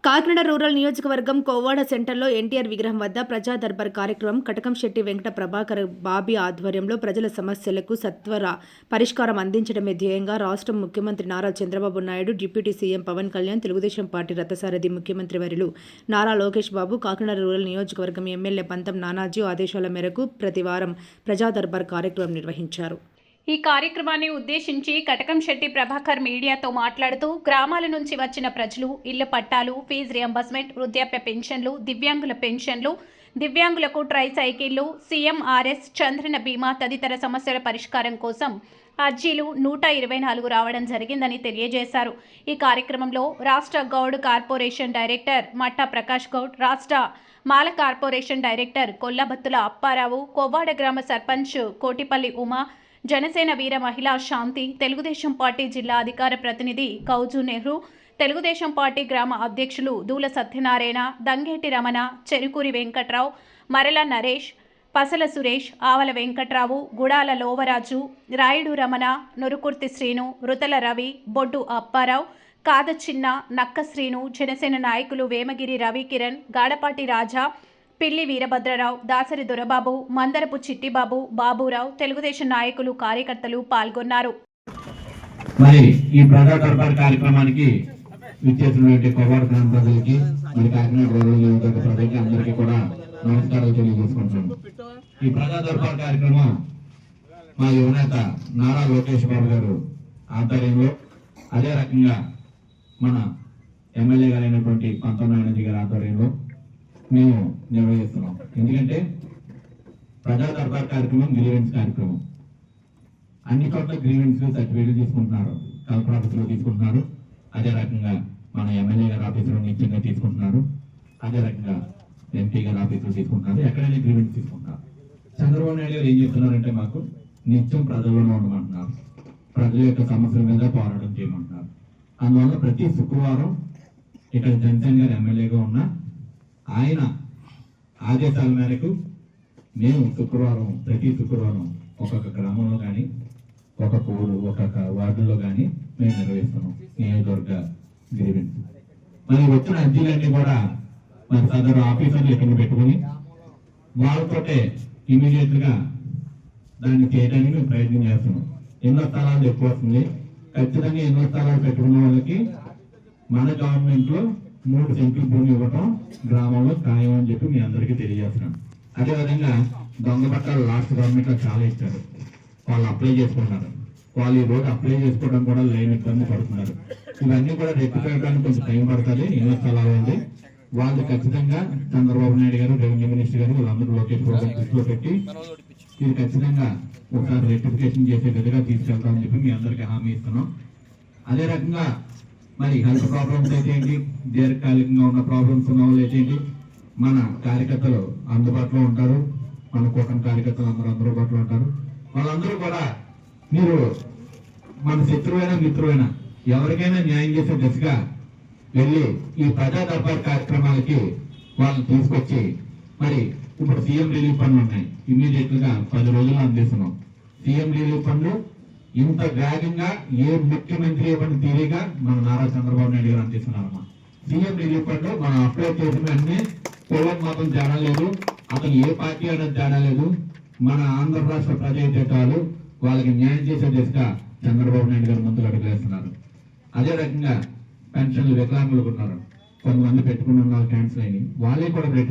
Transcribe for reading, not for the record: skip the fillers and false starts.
Kakinada rural నియోజకవర్గం కోవాడ సెంటర్లో ఎన్టీఆర్ విగ్రహం వద్ద ప్రజా దర్బార్ కార్యక్రమం కటకంశెట్టి వెంకట ప్రభాకర్ బాబీ ఆధ్వర్యంలో ప్రజల సమస్యలకు సత్వర పరిష్కారం అందించడమే ధ్యేయంగా రాష్ట్ర ముఖ్యమంత్రి Nara Chandrababu Naidu, deputy CM Pawan Kalyan, Telugu Desam party రథసారథి ముఖ్యమంత్రి వర్యులు నారా లోకేష్ బాబు, కాకినాడ రూరల్ నియోజకవర్గం ఎమ్మెల్యే పంతం నానాజీ ఆదేశాల మేరకు ప్రతివారం ప్రజా దర్బార్ కార్యక్రమం నిర్వహించారు. ఈ కార్యక్రమాన్ని ఉద్దేశించి కటకంశెట్టి ప్రభాకర్ మీడియాతో మాట్లాడుతూ గ్రామాల నుంచి వచ్చిన ప్రజలు ఇళ్ల పట్టాలు, ఫీజు రియంబర్స్మెంట్, వృద్ధాప్య పెన్షన్లు, దివ్యాంగుల పెన్షన్లు, దివ్యాంగులకు ట్రై సైకిళ్లు, సీఎంఆర్ఎస్, చంద్రన బీమా తదితర సమస్యల పరిష్కారం కోసం అర్జీలు 124 రావడం జరిగిందని తెలియజేశారు. ఈ కార్యక్రమంలో రాష్ట్ర గౌడ్ కార్పొరేషన్ డైరెక్టర్ మట్టా ప్రకాష్ గౌడ్, రాష్ట్ర మాల కార్పొరేషన్ డైరెక్టర్ కొల్లబత్తుల అప్పారావు, కొవ్వాడ గ్రామ సర్పంచ్ కోటిపల్లి ఉమా, జనసేన వీర మహిళా శాంతి, తెలుగుదేశం పార్టీ జిల్లా అధికార ప్రతినిధి కౌజు నెహ్రూ, తెలుగుదేశం పార్టీ గ్రామ అధ్యక్షులు దూల సత్యనారాయణ, దంగేటి రమణ, చెరుకూరి వెంకట్రావు, మరల నరేష్, పసల సురేష్, ఆవల వెంకట్రావు, గుడాల లోవరాజు, రాయుడు రమణ, నురుకుర్తి శ్రీను, రుతల రవి, బొడ్డు అప్పారావు, కాద చిన్న, నక్క శ్రీను, జనసేన నాయకులు వేమగిరి రవికిరణ్, గాడపాటి రాజా, పిల్లి వీరభద్రరావు, దాసరి దొరబాబు, మందరపు చిట్టిబాబు, బాబురావు, తెలుగుదేశం నాయకులు, కార్యకర్తలు పాల్గొన్నారు. మరి ఈ ప్రజా దర్బార్ కార్యక్రమానికి విచ్చేసినటువంటి కోవాడ గ్రామ ప్రజలకి, మరి కాకినాడ రూరల్ నియోజకవర్గ ప్రజలకి అందరికీ కూడా నమస్కారాలు తెలియజేసుకుంటున్నాను. ఈ ప్రజా దర్బార్ కార్యక్రమం మా యువనేత నారా లోకేష్ బాబు గారు ఆధ్వర్యంలో, అదే రకంగా మన ఎమ్మెల్యే గారైనటువంటి పంతం నాయుడు గారి ఆధ్వర్యంలో మేము నిర్వహిస్తున్నాం. ఎందుకంటే ప్రజా దర్బార్ కార్యక్రమం గ్రీవెన్స్ కార్యక్రమం. అన్ని చోట్ల గ్రీవెన్స్ సర్టిఫికేట్లు తీసుకుంటున్నారు, కలెక్టర్ ఆఫీసులో తీసుకుంటున్నారు, అదే రకంగా మన ఎమ్మెల్యే గారి ఆఫీసులో నిత్యంగా తీసుకుంటున్నారు, అదే రకంగా ఎంపీ గారి ఆఫీసులో తీసుకుంటున్నారు, ఎక్కడైనా గ్రీవెన్స్ తీసుకుంటారు. చంద్రబాబు నాయుడు గారు ఏం చెప్తున్నారంటే మాకు నిత్యం ప్రజల్లోనే ఉండమంటున్నారు, ప్రజల యొక్క సమస్యల మీద పోరాటం చేయమంటున్నారు. అందువల్ల ప్రతి శుక్రవారం ఇక్కడ జనసేన గారు ఎమ్మెల్యేగా ఉన్న ఆయన ఆదేశాల మేరకు మేము ప్రతి శుక్రవారం ఒక్కొక్క గ్రామంలో కానీ ఒక్కొక్క వార్డులో కానీ మేము నిర్వహిస్తున్నాం నియోజకవర్గ గ్రీవెన్స్. మరి వచ్చిన అర్జీలన్నీ కూడా మరి సదరు ఆఫీసర్లు ఇక్కడ పెట్టుకుని వాళ్ళతోటే ఇమీడియట్ గా దాన్ని చేయడానికి మేము ప్రయత్నం చేస్తున్నాం. ఎన్నో స్థలాలు ఎక్కువ వస్తుంది, ఖచ్చితంగా ఎన్నో స్థలాలు పెట్టుకున్న వాళ్ళకి మన గవర్నమెంట్ లో 3 సెంట్లు భూమి ఇవ్వటం గ్రామంలో ఖాయం అని చెప్పి మీ అందరికీ తెలియజేస్తున్నాం. అదేవిధంగా దొంగ పట్టాలు లాస్ట్ గవర్నమెంట్ లో చాలా ఇచ్చారు, వాళ్ళు అప్లై చేసుకున్నారు. వాళ్ళు ఈ రోజు అప్లై చేసుకోవడం కూడా లైన్ ఇబ్బంది పడుతున్నారు. ఇవన్నీ కూడా రెక్టిఫై అవడానికి కొంచెం టైం పడుతుంది. ఎన్నో స్థలాలు ఉంది, వాళ్ళు ఖచ్చితంగా చంద్రబాబు నాయుడు గారు, రెవెన్యూ మినిస్టర్ గారు వీళ్ళందరూ లోకేష్ బాబు దృష్టిలో పెట్టి ఇది ఖచ్చితంగా ఒకసారి రెక్టిఫికేషన్ చేసే విధంగా తీసుకెళ్తామని చెప్పి మీ అందరికీ హామీ ఇస్తున్నాం. అదే రకంగా మరి హెల్త్ ప్రాబ్లమ్స్ అయితే ఏంటి, దీర్ఘకాలికంగా ఉన్న ప్రాబ్లమ్స్ ఉన్న వాళ్ళు అయితే ఏంటి, మన కార్యకర్తలు అందుబాటులో ఉంటారు, మన కూటమి కార్యకర్తలు అందరూ అందుబాటులో ఉంటారు. వాళ్ళందరూ కూడా మీరు మన శత్రువైనా మిత్రువైనా ఎవరికైనా న్యాయం చేసే దిశగా వెళ్ళి ఈ ప్రజా దర్బార్ కార్యక్రమాలకి వాళ్ళని తీసుకొచ్చి, మరి ఇప్పుడు సీఎం రిలీఫ్ ఫండ్లు ఉన్నాయి, ఇమీడియట్ గా 10 రోజుల్లో అందిస్తున్నాం. సీఎం రిలీఫ్ ఫండ్లు ఇంత వేగంగా ఏ ముఖ్యమంత్రి ఇవ్వని తీరిగా మన నారా చంద్రబాబు నాయుడు గారు అందిస్తున్నారమ్మా. సీఎం రిలీఫ్ ఫండ్ మనం అప్లై చేసిన వెంటనే కులం మాత్రం తేడా లేదు, అతను ఏ పార్టీ అనేది తేడా లేదు, మన ఆంధ్ర రాష్ట్ర ప్రజాహితాలు వాళ్ళకి న్యాయం చేసే దిశగా చంద్రబాబు నాయుడు గారు ముందుకు అడుగులేస్తున్నారు. అదే రకంగా పెన్షన్లు వికలాంగులకు ఉన్నారు, కొంతమంది పెట్టుకున్న వాళ్ళు క్యాన్సిల్ అయినాయి, వాళ్ళే కూడా